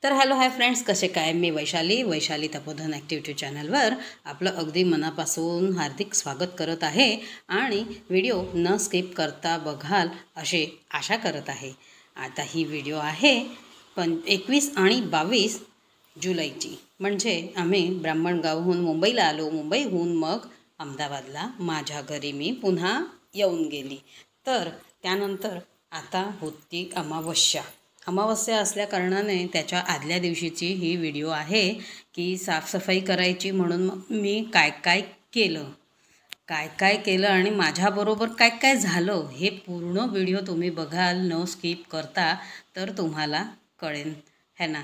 तर hello hi friends, कसे काय? मी वैशाली तपोधन ॲक्टिव्हिटी चॅनलवर आपलं अगदी मनापासून हार्दिक स्वागत करत आहे आणि व्हिडिओ न स्किप करता बघाल अशी आशा करत आहे. आता ही व्हिडिओ आहे 21 आणि 22 जुलैची. म्हणजे आम्ही ब्राह्मणगावहून मुंबईला आलो. मुंबईहून मग अहमदाबादला माझ्या घरी मी पुन्हा येऊन गेली. तर त्यानंतर आता होती अमावस्या असल्या कारणाने त्याच्या आदल्या दिवशीची ही व्हिडिओ आहे की साफसफाई करायची. म्हणून मग मी काय काय केलं आणि माझ्याबरोबर काय काय झालं हे पूर्ण व्हिडिओ तुम्ही बघाल न स्किप करता, तर तुम्हाला कळेल है ना.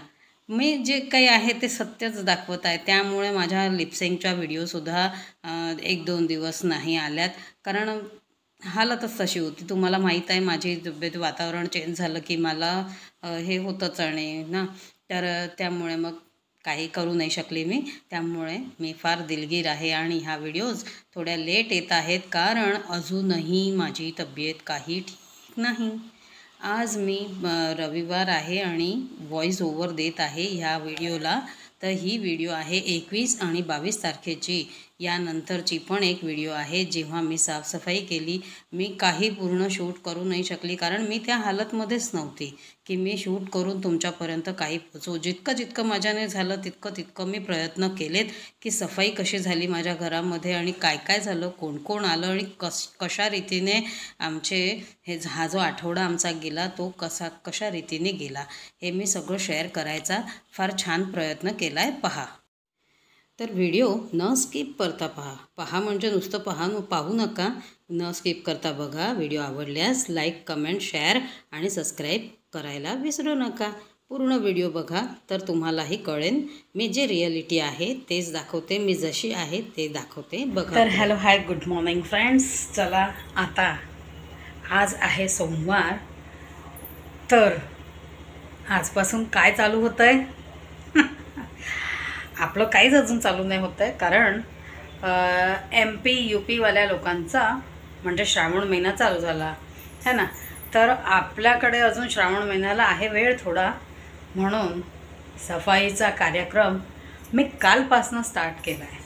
मी जे काही आहे ते सत्यच दाखवत आहे. त्यामुळे माझ्या लिपसिंगच्या व्हिडिओसुद्धा 1-2 दिवस नाही आल्यात, कारण हालतच तशी होती. तुम्हाला माहीत आहे माझी तब्येत, वातावरण चेंज झालं की मला हे होतंच आणि ना, तर त्यामुळे मग काही करू नाही शकले मी. त्यामुळे मी फार दिलगीर आहे आणि ह्या व्हिडिओज थोड्या लेट येत आहेत, कारण अजूनही माझी तब्येत काही ठीक नाही. आज मी रविवार आहे आणि व्हॉइस ओव्हर देत आहे ह्या व्हिडिओला. तर ही व्हिडिओ आहे 21 आणि 22 तारखेची. यानंतरची पण एक व्हिडिओ आहे जेव्हा मी साफसफाई केली. मी काही पूर्ण शूट करू नाही शकली, कारण मी त्या हालतमध्येच नव्हती की मी शूट करून तुमच्यापर्यंत काही पोचवू. जितकं माझ्याने झालं तितकं मी प्रयत्न केलेत की सफाई कशी झाली माझ्या घरामध्ये आणि काय काय झालं, कोण आलं आणि कशा रीतीने आमचे हा जो आठवडा आमचा गेला तो कशा रीतीने गेला हे मी सगळं शेअर करायचा फार छान प्रयत्न केला आहे. पहा. तर व्हिडिओ न स्किप करता पहा म्हणजे नुसतं पाहू नका, न स्किप करता बघा. व्हिडिओ आवडल्यास लाईक, कमेंट, शेअर आणि सबस्क्राईब करायला विसरू नका. पूर्ण व्हिडिओ बघा तर तुम्हालाही कळेल. मी जे रिॲलिटी आहे तेच दाखवते, मी जशी आहे ते दाखवते बघा. तर hello hi, good morning friends. चला, आता आज आहे सोमवार. तर आजपासून काय चालू होतं आहे? आपलं काहीच अजून चालू नाही होतं आहे, कारण MP UPवाल्या लोकांचा म्हणजे श्रावण महिना चालू झाला है ना. तर आपल्याकडे अजून श्रावण महिन्याला आहे वेळ थोडा, म्हणून सफाईचा कार्यक्रम मी कालपासनं स्टार्ट केला आहे.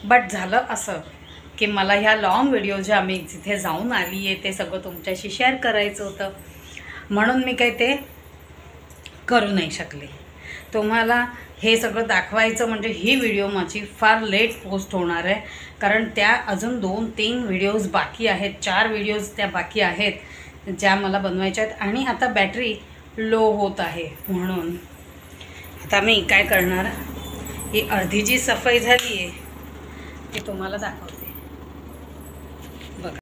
बट झालं असं की मला ह्या लॉंग व्हिडिओ ज्या आम्ही जिथे जाऊन आली आहे ते सगळं तुमच्याशी शेअर करायचं होतं, म्हणून मी काही ते करू नाही शकले. तुम्हाला हे सगळं दाखवायचं म्हणजे ही व्हिडिओ माझी फार लेट पोस्ट होणार आहे, कारण त्या अजून 2-3 व्हिडिओज बाकी आहेत, 4 व्हिडिओज त्या बाकी आहेत ज्या मला बनवायच्या आहेत. आणि आता बॅटरी लो होत आहे, म्हणून आता मी काय करणार, ही अर्धी जी सफाई झाली आहे ती तुम्हाला दाखवते बघा.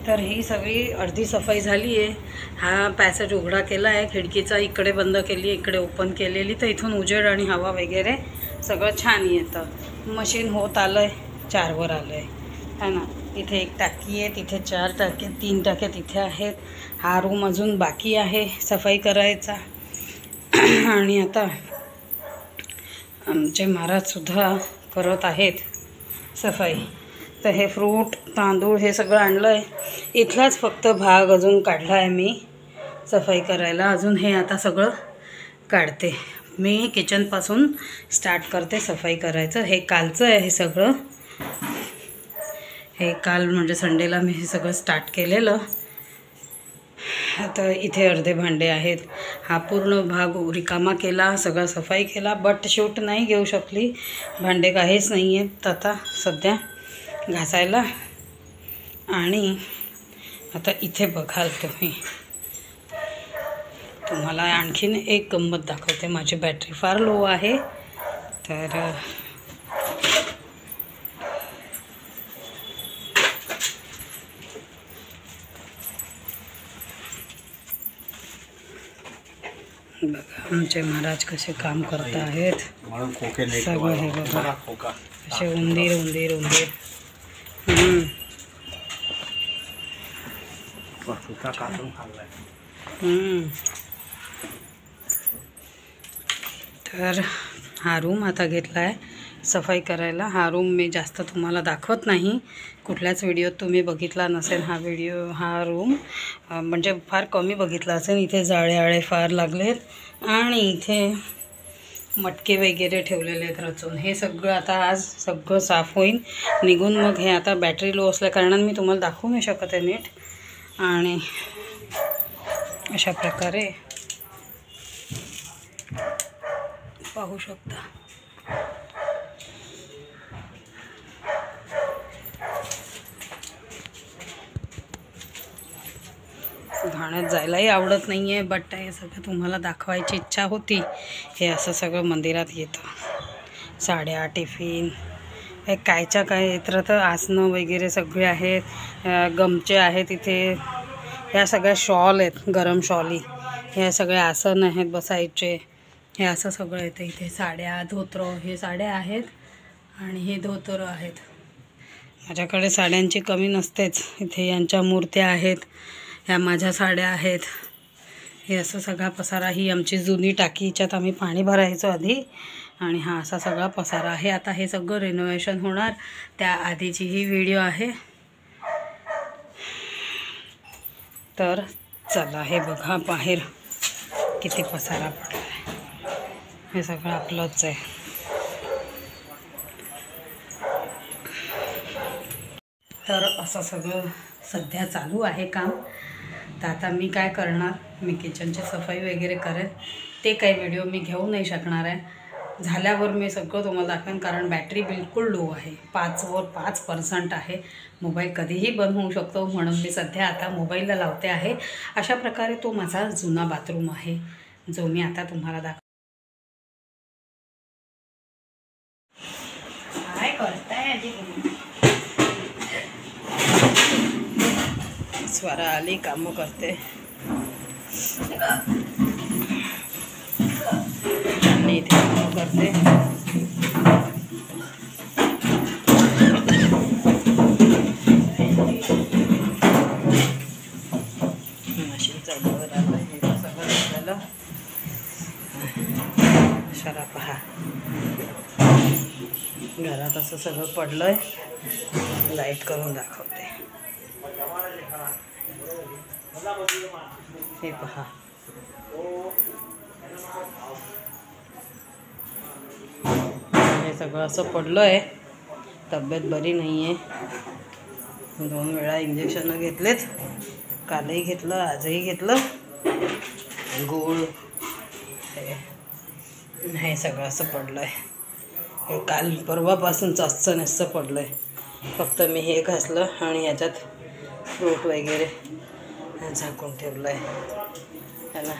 तर ही सगळी अर्धी सफाई झाली आहे. हा पॅसेज उघडा केला आहे, खिडकीचा इकडे बंद केली, इकडे ओपन केलेली, तर इथून उजेड आणि हवा वगैरे सगळं छान येतं. मशीन होत आलं आहे, 4वर आलं आहे है ना. इथे 1 टाकी आहे, तिथे 4 टाक्या, 3 टाक्या तिथे आहेत. हा रूम अजून बाकी आहे सफाई करायचा. आणि आता आमचे महाराजसुद्धा करत आहेत सफाई. तर हे फ्रूट, तांदूळ हे सगळं आणलं आहे. इथलाच फक्त भाग अजून काढला आहे मी सफाई करायला. अजून हे आता सगळं काढते मी. किचनपासून स्टार्ट करते सफाई करायचं. हे कालचं आहे हे सगळं. हे काल म्हणजे संडेला मी हे सगळं स्टार्ट केलेलं. आता इथे अर्धे भांडे आहेत. हा पूर्ण भाग रिकामा केला, सगळं सफाई केला, बट शूट नाही घेऊ शकली. भांडे काहीच नाही आहेत आता सध्या घासायला. आणि आता इथे बघाल तुम्हाला आणखीन एक गंमत दाखवते. माझी बॅटरी फार लो आहे, तर बघा आमचे महाराज कसे काम करत आहेत. सगळं हे बघा, असे उंदीर. तर हा रूम आता घेतला आहे सफाई करायला. हा रूम मी जास्त तुम्हाला दाखवत नाही, कुठल्याच व्हिडिओत तुम्ही बघितला नसेल हा रूम म्हणजे फार कमी बघितला असेल. इथे जाळे आळे फार लागलेत आणि इथे मटके वगैरे ठेवलेले आहेत रचून. हे सगळं आता आज सगळं साफ होईल निघून. मग हे आता बॅटरी लो असल्या कारणाने मी तुम्हाला दाखवू नाही शकत आहे नीट. आणि अशा प्रकारे पाहू शकता. घाण्यात जायलाही आवडत नाही आहे, बट हे सगळं तुम्हाला दाखवायची इच्छा होती. हे असं सगळं मंदिरात येतं. साड्या, टिफिन, हे कायच्या काय इतर तर आसनं वगैरे सगळे आहेत. गमचे आहेत इथे. ह्या सगळ्या शॉल आहेत, गरम शॉली. ह्या सगळे आसन आहेत बसायचे. हे असं सगळं येतं इथे. साड्या, धोतर, हे साड्या आहेत आणि हे धोतर आहेत. माझ्याकडे साड्यांची कमी नसतेच. इथे यांच्या मूर्त्या आहेत, ह्या माझ्या साड्या आहेत. हे असं सगळा पसारा. ही आमची जुनी टाकी, हिच्यात आम्ही पाणी भरायचो आधी. आणि हा असा सगळा पसारा आहे. आता हे सगळं रिनोव्हेशन होणार, त्या आधीची ही व्हिडिओ आहे. तर चला, हे बघा बाहेर किती पसारा पडला आहे. हे सगळं आपलंच आहे. तर असं सगळं सध्या चालू आहे काम. तर आता मी काय करणार, मी किचनची सफाई वगैरे करेन. ते काही व्हिडिओ मी घेऊ नाही शकणार आहे. झाल्यावर मी सगळं तुम्हाला दाखवेन, कारण बॅटरी बिलकुल लो आहे. 5वर 5% आहे. मोबाईल कधीही बंद होऊ शकतो, म्हणून मी सध्या आता मोबाईलला लावते आहे. अशा प्रकारे तो माझा जुना बाथरूम आहे, जो मी आता तुम्हाला काय करताय आधी. स्वरा आली, कामं करते. आणि इथे कामं करते. मशीन चालू राहिलं. हे सगळं झालं. शरा पहा, घरात असं सगळं पडलं आहे. लाईट करून दाखवते. हे पहा, हे सगळं असं पडलं आहे. तब्येत बरी नाही आहे. 2 वेळा इंजेक्शनं घेतलेत. कालही घेतलं, आजही घेतलं. गोळ हे सगळं असं पडलं आहे. हे काल परवापासून असं नसतं पडलं आहे. फक्त मी हे घासलं आणि ह्याच्यात फ्रूट वगैरे झाकून ठेवलं आहे ना.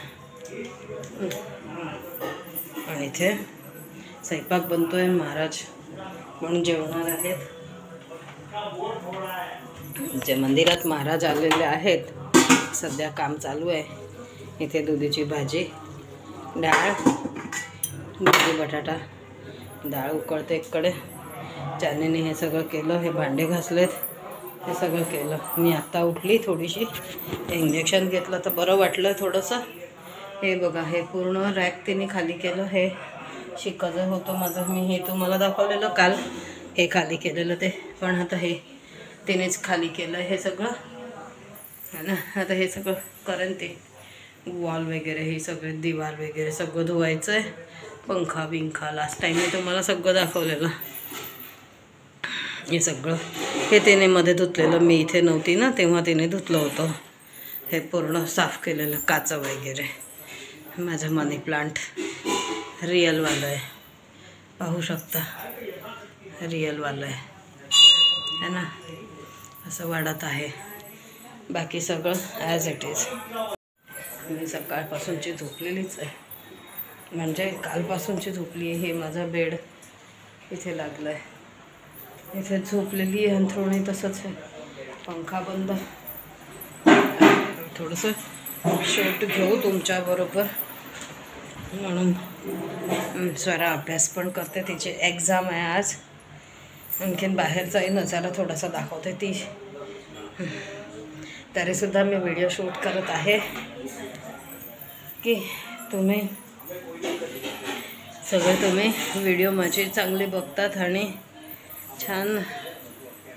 आणि इथे स्वयंपाक बनतो आहे. महाराज म्हणून जेवणार आहेत. जे मंदिरात महाराज आलेले आहेत. सध्या काम चालू आहे. इथे दुधीची भाजी, डाळ, दुधी बटाटा, डाळ उकळते एकडे. चांदीने हे सगळं केलं. हे भांडे घासलेत, हे सगळं केलं. मी आत्ता उठली थोडीशी. इंजेक्शन घेतलं तर बरं वाटलं थोडंसं. हे बघा, हे पूर्ण रॅक तिने खाली केलं. हे शिक्काचं होतं माझं, मी हे तुम्हाला दाखवलेलं काल. हे खाली केलेलं ते, पण आता हे तिनेच खाली केलं हे सगळं है ना. आता हे सगळं करेन ते. वॉल वगैरे हे सगळे, दिवार वगैरे सगळं धुवायचं आहे. पंखा बिंखा लास्ट टाईम मी तुम्हाला सगळं दाखवलेलं. हे सगळं हे तिने मध्ये धुतलेलं. मी इथे नव्हती ना, तेव्हा तिने धुतलं होतं. हे पूर्ण साफ केलेलं, काचं वगैरे. माझं मनी प्लांट रिअलवालं आहे, पाहू शकता. रिअलवालं आहे ना. असं वाढत आहे. बाकी सगळं ॲज इट इज. मी सकाळपासूनची झोपलेलीच आहे, म्हणजे कालपासूनची झोपली आहे. हे माझा बेड इथे लागलं आहे, इथे झोपलेली आहे. अंथरुणी तसंच आहे. पंखा बंद. थोडंसं शूट घेऊ तुमच्याबरोबर म्हणून. स्वरा अभ्यास पण करते, तिची एक्झाम आहे आज. आणखीन बाहेरचाही नजारा थोडासा दाखवते ती. तरीसुद्धा मी व्हिडिओ शूट करत आहे की तुम्ही सगळे तुम्ही व्हिडिओ माझे चांगले बघतात आणि छान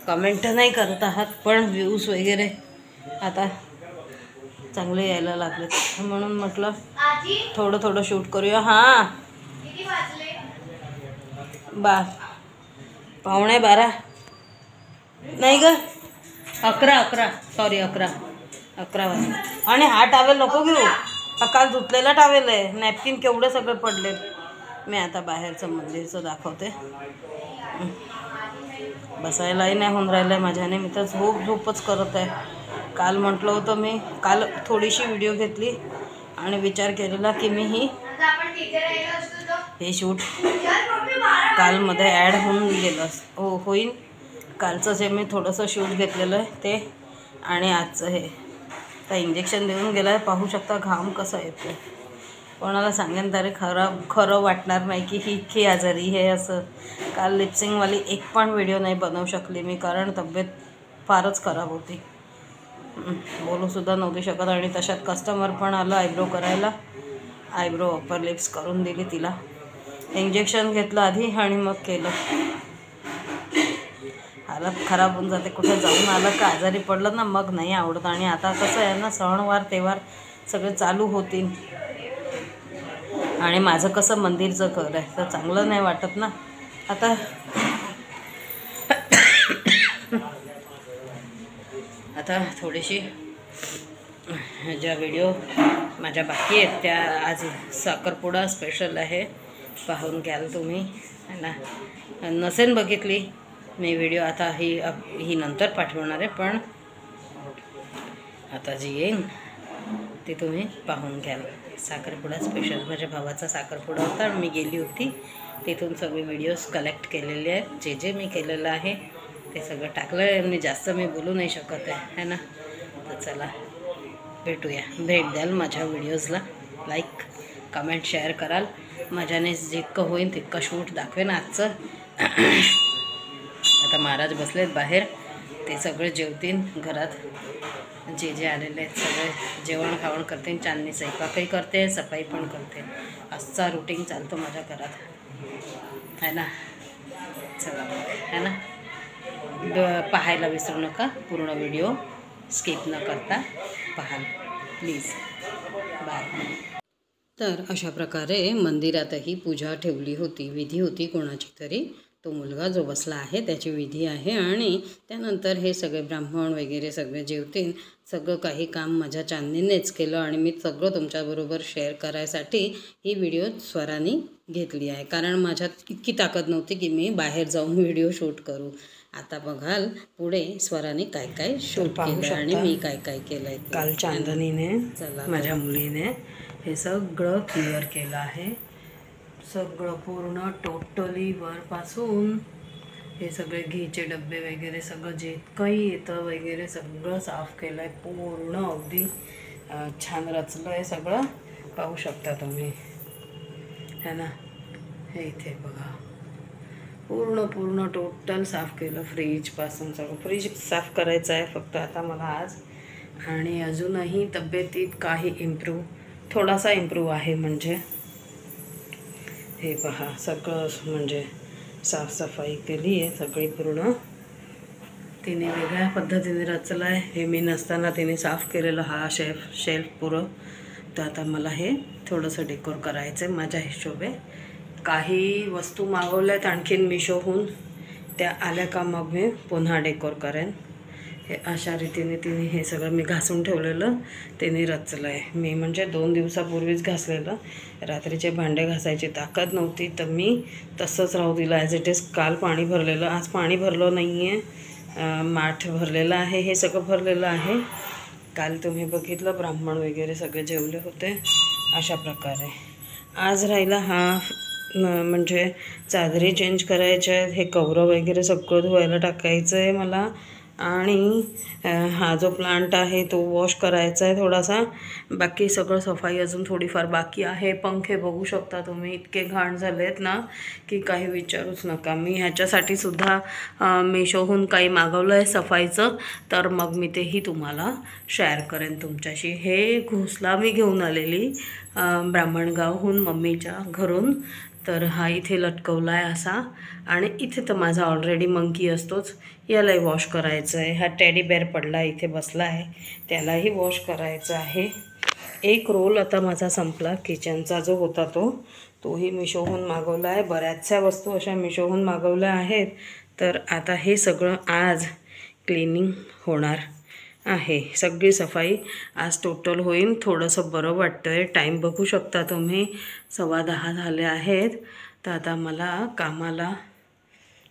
कमेंट नाही करत आहात, पण व्ह्यूज वगैरे आता चांगले यायला लागलेत म्हणून म्हटलं थोडं थोडं शूट करूया. हां 11:15 नाही ग, 11 सॉरी 11 वाजले. आणि हा टावेल नको घेऊ, हा काल धुतलेला टावेल आहे. नॅपकिन केवढे सगळे पडले. मी आता बाहेरचं मंदिरचं दाखवते. बसायलाही नाही होऊन राहिलं आहे माझ्याने, मी तर झोपच करत आहे. काल म्हटलं होतं मी, काल थोडीशी व्हिडिओ घेतली आणि विचार केलेला की मी हे शूट कालमध्ये ॲड होऊन गेलं होईल. कालचं जे मी थोडंसं शूट घेतलेलं आहे ते आणि आजचं हे तर इंजेक्शन देऊन गेलं आहे. पाहू शकता घाम कसा येतो. कोणाला सांगेन तरी खरं वाटणार नाही की ही इतकी आजारी हे असं. काल लिपसिंगवाली एक पण व्हिडिओ नाही बनवू शकली मी, कारण तब्येत फारच खराब होती. बोलूसुद्धा नव्हती शकत. आणि तशात कस्टमर पण आलं आयब्रो करायला. आयब्रो अपर लिप्स करून दिली तिला. इंजेक्शन घेतलं आधी आणि मग केलं. हालत खराब होऊन जाते. कुठे जाऊन आलं का आजारी पडलं ना मग नाही आवडत. आणि आता कसं आहे ना, सणवार तेव्हार सगळे चालू होतील आणि माझं कसं मंदिरचं घर आहे तर चांगलं नाही वाटत ना. आता थोडीशी ज्या व्हिडिओ माझ्या बाकी आहेत त्या आज साखरपुडा स्पेशल आहे, पाहून घ्याल तुम्ही ना. नसेन बघितली मी व्हिडिओ आता ही नंतर पाठवणार आहे, पण आता जी येईन ती तुम्ही पाहून घ्याल. साखरपुडा स्पेशल माझ्या भावाचा साखरपुडा होता, मी गेली होती तिथून सगळे व्हिडिओज कलेक्ट केलेले आहेत. जे मी केलेलं आहे ते सगळं टाकलं आहे. मी जास्त बोलू नाही शकत आहे ना. तर चला भेटूया. भेट द्याल माझ्या व्हिडिओजला, लाईक कमेंट शेअर कराल. माझ्याने जितकं होईल तितकं शूट दाखवेन आजचं. आता महाराज बसलेत बाहेर, ते सगळे जेवतील. घरात जे आलेले आहेत सगळे जेवण खावण करते. चांदणी स्वयंपाकही करते, सफाई पण करते. आजचा रुटीन चालतो माझ्या घरात है ना. चला है ना, पाहायला विसरू नका. पूर्ण व्हिडिओ स्किप न करता पाहाल प्लीज. बाय. तर अशा प्रकारे मंदिरातही पूजा ठेवली होती. विधी होती कोणाची तरी. तो मुलगा जो बसला आहे त्याची विधी आहे. आणि त्यानंतर हे सगळे ब्राह्मण वगैरे सगळे जेवतील. सगळं काही काम माझ्या चांदणीनेच केलं आणि मी सगळं तुमच्याबरोबर शेअर करायसाठी ही व्हिडिओ स्वरानी घेतली आहे. कारण माझ्यात इतकी ताकद नव्हती की मी बाहेर जाऊन व्हिडिओ शूट करू. आता बघाल पुढे स्वराने काय काय शूट केलं आणि मी काय काय केलं आहे. काल चांदणीने माझ्या मुलीने हे सगळं क्लिअर केलं आहे. सगळं पूर्ण टोटली वरपासून हे सगळे घीचे डबे वगैरे सगळं जे काही येतं वगैरे सगळं साफ केलं आहे. पूर्ण अगदी छान रचलं आहे सगळं. पाहू शकता तुम्ही है ना. हे इथे बघा पूर्ण टोटल साफ केलं. फ्रीजपासून सगळं. फ्रीज साफ करायचं आहे फक्त आता मला आज. आणि अजूनही तब्येतीत काही थोडासा इम्प्रूव्ह आहे. म्हणजे हे पहा सगळं म्हणजे साफसफाई केली आहे सगळी पूर्ण. तिने वेगळ्या पद्धतीने रचलं आहे. हे मी नसताना तिने साफ केलेलं हा शेल्फ पुरं. तर आता मला हे थोडंसं डेकोर करायचं आहे माझ्या हिशोबे. काही वस्तू मागवल्यात आणखीन मिशोहून, त्या आल्या का मग मी पुन्हा डेकोर करेन. हे अशा रीतीने तिने हे सगळं मी घासून ठेवलेलं तिने रचलं आहे. मी म्हणजे 2 दिवसापूर्वीच घासलेलं. रात्रीचे भांडे घासायची ताकद नव्हती तर मी तसंच राहू दिलं ॲज इट इज. काल पाणी भरलेलं, आज पाणी भरलं नाही आहे. माठ भरलेलं आहे, हे सगळं भरलेलं आहे. काल तुम्ही बघितलं ब्राह्मण वगैरे सगळे जेवले होते. अशा प्रकारे आज राहिला हा म्हणजे चादरी चेंज करायच्या आहेत. हे कवरं वगैरे सगळं धुवायला टाकायचं आहे मला. आणि हा जो प्लांट आहे तो वॉश करायचा आहे थोडासा. बाकी सगळं सफाई अजून थोडीफार बाकी आहे. पंखे बघू शकता तुम्ही इतके घाण झाले आहेत ना की काही विचारूच नका. मी ह्याच्यासाठी सुद्धा मिशोहून काही मागवलं आहे सफाईचं, तर मग मी तेही तुम्हाला शेअर करेन तुमच्याशी. हे घोसला मी घेऊन आलेली ब्राह्मणगावहून मम्मीच्या घरून. तर हा इथे लटकवला आहे असा, आणि इथे तर माझा ऑलरेडी मंकी असतोच, यालाही वॉश करायचं आहे. हा टेडी बेअर पडला इथे बसला आहे, त्यालाही वॉश करायचं आहे. एक रोल आता माझा संपला किचनचा जो होता तोही मिशोहून मागवला आहे. बऱ्याचशा वस्तू अशा मिशोहून मागवल्या आहेत. तर आता हे सगळं आज क्लिनिंग होणार आहे. सगळी सफाई आज टोटल होईल. थोडंसं बरं वाटतं आहे. टाईम बघू शकता तुम्ही, 10:15 झाले आहेत. तर आता मला कामाला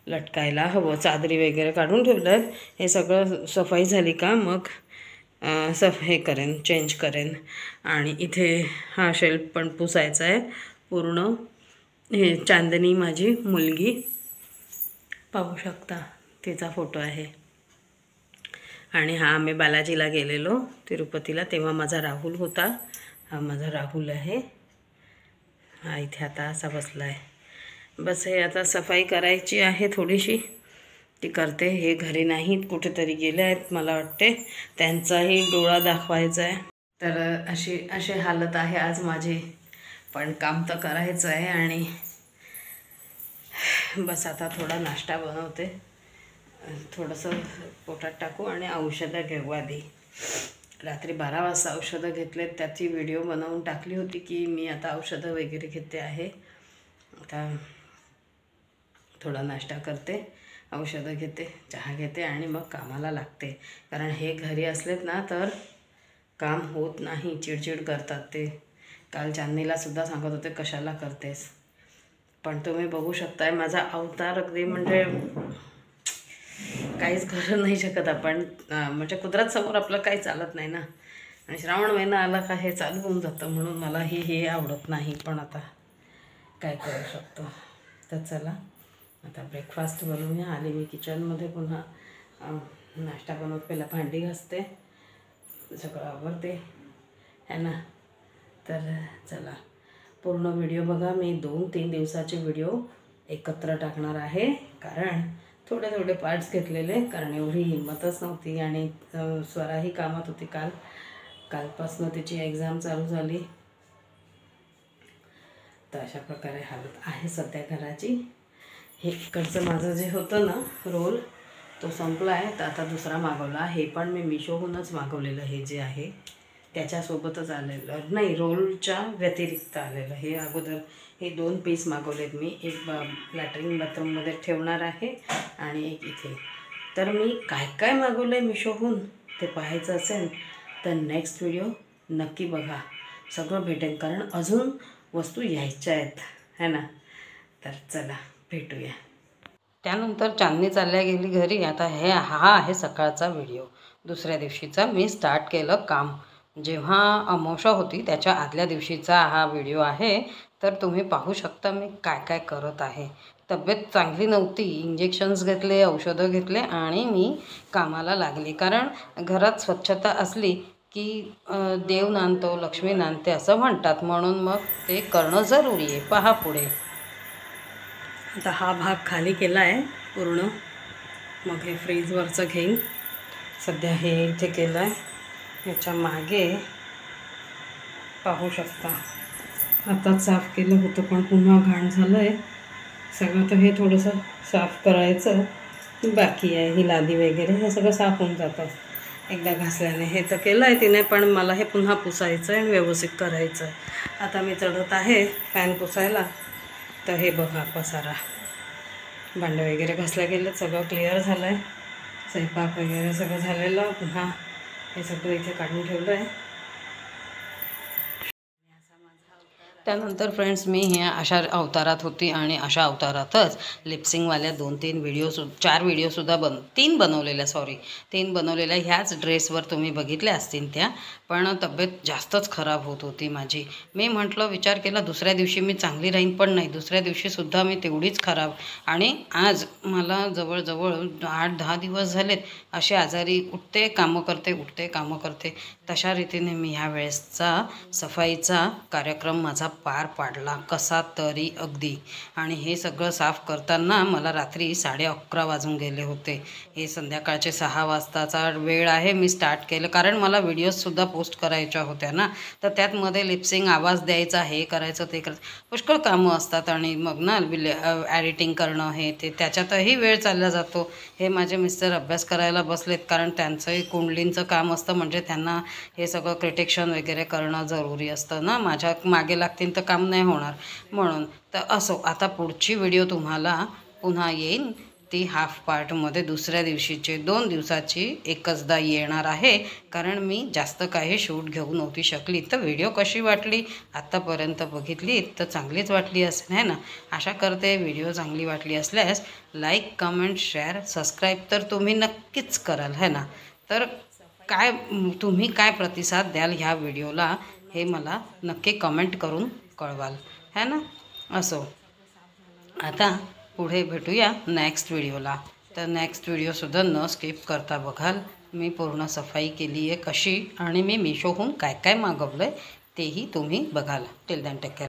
लटकायला हवं. चादरी वगैरे काढून ठेवलं आहेत. हे सगळं सफाई झाली का मग हे करेन, चेंज करेन. आणि इथे हा शेल्फ पण पुसायचा आहे पूर्ण. हे चांदनी माझी मुलगी, पाहू शकता तिचा फोटो आहे. आणि हा आम्ही बालाजीला गेलेलो तिरुपतीला, तेव्हा माझा राहुल होता. हा माझा राहुल आहे. हा इथे आता असा बसला आहे. बस हे आता सफाई करायची आहे थोडीशी, ती करते. हे घरी नाहीत, कुठेतरी गेले आहेत मला वाटते. त्यांचाही डोळा दाखवायचा आहे. तर अशी हालत आहे आज माझी, पण काम तर करायचं आहे. आणि बस आता थोडा नाश्ता बनवते, थोडंसं पोटात टाकू आणि औषधं घेऊ आधी. रात्री 12 वाजता औषधं घेतलेत, त्याची व्हिडिओ बनवून टाकली होती की मी आता औषधं वगैरे घेते आहे. आता थोडा नाश्ता करते, औषधं घेते, चहा घेते आणि मग कामाला लागते. कारण हे घरी असलेत ना तर काम होत नाही, चिडचिड करतात ते. काल चांदनीलासुद्धा सांगत होते कशाला करतेस, पण तुम्ही बघू शकताय माझा अवतार अगदी म्हणजे काहीच करू नाही शकत आपण. म्हणजे कुदरत समोर आपलं काही चालत नाही ना. आणि श्रावण महिना आला का हे चालू होऊन जातं, म्हणून मला हे आवडत नाही. पण आता काय करू शकतो. तर चला आता ब्रेकफास्ट बनवूया. आले मी किचनमध्ये, पुन्हा नाश्ता बनवत, पहिला भांडी घासते, सगळं आवरते है ना. तर चला पूर्ण व्हिडिओ बघा. मी 2-3 दिवसाचे व्हिडिओ एकत्र टाकणार आहे, कारण थोडे पार्ट्स घेतलेले, कारण एवढी हिंमतच नव्हती. आणि स्वराही कामात होती. कालपासून तिची एक्झाम चालू झाली. तर अशा प्रकारे हालत आहे सध्या घराची. हे इकडचं माझं जे होतं ना रोल, तो संपला आहे. तर आता दुसरा मागवला. हे पण मी मिशोहूनच मागवलेलं. हे जे आहे त्याच्यासोबतच आलेलं नाही, रोलच्या व्यतिरिक्त आलेलं. हे अगोदर हे 2 पीस मागवलेत मी. एक लॅट्रिन बाथरूममध्ये ठेवणार आहे आणि एक इथे. तर मी काय मागवलं आहे मिशोहून ते पाहायचं असेल तर नेक्स्ट व्हिडिओ नक्की बघा, सगळं भेटेल. कारण अजून वस्तू यायच्या आहेत है ना. तर चला भेटूया. त्यानंतर चांदनी चालल्या गेली घरी. आता हा आहे सकाळचा व्हिडिओ. दुसऱ्या दिवशीचा मी स्टार्ट केलं काम. जेव्हा अमावस्या होती त्याच्या आदल्या दिवशीचा हा व्हिडिओ आहे. तर तुम्ही पाहू शकता मी काय करत आहे. तब्येत चांगली नव्हती, इंजेक्शन्स घेतले, औषधं घेतले आणि मी कामाला लागली. कारण घरात स्वच्छता असली की देव नांदतो, लक्ष्मी नांदते असं म्हणतात. म्हणून मग ते करणं जरुरी आहे. पहा पुढे. आता हा भाग खाली केला आहे पूर्ण. मग हे फ्रीजवरचं घेईन. सध्या हे इथे केलं आहे. याच्या मागे पाहू शकता आताच साफ केलं होतं, पण पुन्हा घाण झालं आहे सगळं. तर हे थोडंसं साफ करायचं बाकी आहे. ही लादी वगैरे हे सगळं साफ होऊन जातं एकदा घासल्याने. हे तर केलं आहे तिने, पण मला हे पुन्हा पुसायचं आहे आणि व्यवस्थित करायचं आहे. आता मी चढत आहे फॅन पुसायला. तर हे बघा पसारा, भांडं वगैरे घासल्या गेलं, सगळं क्लिअर झालं आहे. स्वयंपाक वगैरे सगळं झालेलं. पुन्हा हे सगळं इथे काढून ठेवलं आहे. त्यानंतर फ्रेंड्स मी अशा अवतारात होती आणि अशा अवतारातच लिपसिंगवाल्या 2-3 4 व्हिडिओसुद्धा 3 बनवलेल्या ह्याच ड्रेसवर तुम्ही बघितल्या असतील त्या. पण तब्येत जास्तच खराब होत होती माझी. मी म्हटलं, विचार केला दुसऱ्या दिवशी मी चांगली राहीन, पण नाही, दुसऱ्या दिवशीसुद्धा मी तेवढीच खराब. आणि आज मला जवळजवळ 8-10 दिवस झालेत असे आजारी. उठते कामं करते. तशा रीतीने मी ह्या वेळेसचा सफाईचा कार्यक्रम माझा पार पाडला कसा तरी अगदी. आणि हे सगळं साफ करताना मला रात्री 11:30 वाजून गेले होते. हे संध्याकाळचे 6 वाजताचा वेळ आहे. मी स्टार्ट केलं कारण मला व्हिडिओजसुद्धा पोस्ट करायच्या होत्या ना, तर त्यातमध्ये लिपसिंग आवाज द्यायचा, हे करायचं ते करायचं, पुष्कळ कामं असतात. आणि मग ना एडिटिंग करणं हे ते त्याच्यातही वेळ चालला जातो. हे माझे मिस्टर अभ्यास करायला बसलेत कारण त्यांचंही कुंडलींचं काम असतं, म्हणजे त्यांना हे सगळं क्रिटेक्शन वगैरे करणं जरुरी असतं ना. माझ्या मागे लागतील तर काम नाही होणार म्हणून. तर असो, आता पुढची व्हिडिओ तुम्हाला पुन्हा येईन, ती हाफ पार्टमध्ये दुसऱ्या दिवशीचे 2 दिवसाची एकचदा येणार आहे, कारण मी जास्त काही शूट घेऊ नव्हती शकली. तर व्हिडिओ कशी वाटली आत्तापर्यंत बघितली तर चांगलीच वाटली असेल है ना. आशा करते व्हिडिओ चांगली वाटली असल्यास लाईक, कमेंट, शेअर, सबस्क्राईब तर तुम्ही नक्कीच कराल है ना. तर काय तुम्ही काय प्रतिसाद द्याल ह्या व्हिडिओला हे मला नक्की कमेंट करून कळवाल है ना. असो, आता पुढे भेटूया नेक्स्ट व्हिडिओला. तर नेक्स्ट व्हिडिओसुद्धा न स्किप करता बघाल. मी पूर्ण सफाई केली आहे कशी, आणि मी मिशोहून काय काय मागवलं आहे तेही तुम्ही बघाल. Till then take care.